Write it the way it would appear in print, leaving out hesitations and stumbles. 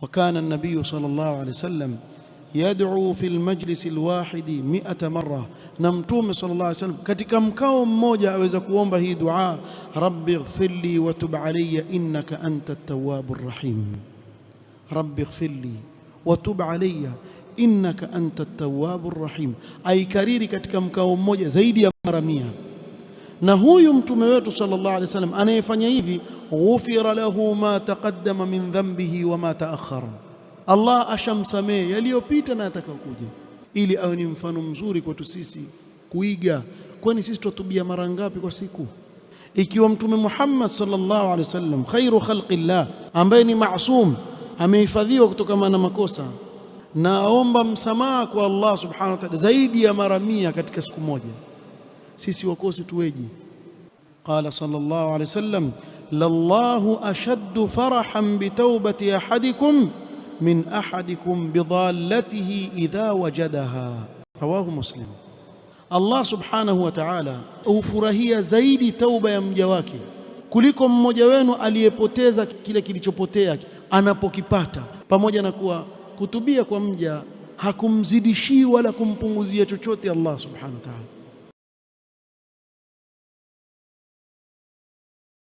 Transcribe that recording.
وكان النبي صلى الله عليه وسلم يدعو في المجلس الواحد 100 مرة. نمتوم صلى الله عليه وسلم katika mkao mmoja aweza kuomba hii dua, rabbi ighfirli wa tub alayya innaka antat tawwabur rahim. Rabbi ighfirli wa tub alayya innaka antat tawwabur rahim. Aikariri katika mkao mmoja zaidi ya mara 100. Na huyu mtume wetu sallallahu alaihi wasallam anayefanya hivi, ghufira lahu ma taqaddama min dhanbihi wa ma ta'akhkhara, Allah ashamsamee yaliyopita na yatakayokuja, ili awe ni mfano mzuri kwetu sisi kuiga. Kwani sisi tutubia mara ngapi kwa siku? Ikiwa mtume Muhammad sallallahu alaihi wasallam khairu khalqillah, ambaye ni maasum, amehifadhiwa kutokana na makosa, naomba msamaha kwa Allah subhanahu wa ta'ala zaidi ya mara 100 katika siku moja, sisi wakosi tuweji? Qala sallallahu alaihi wasallam, lallahu ashaddu farahan bitawbati ahadikum min ahadikum bidhallatihi idha wajadaha. Rawahu Muslim. Allah subhanahu wa ta'ala ufurahia zaidi tauba ya mja wake kuliko mmoja wenu aliyepoteza kile kilichopotea anapokipata. Pamoja na kuwa kutubia kwa mja hakumzidishii wala kumpunguzia chochote Allah subhanahu wa ta'ala.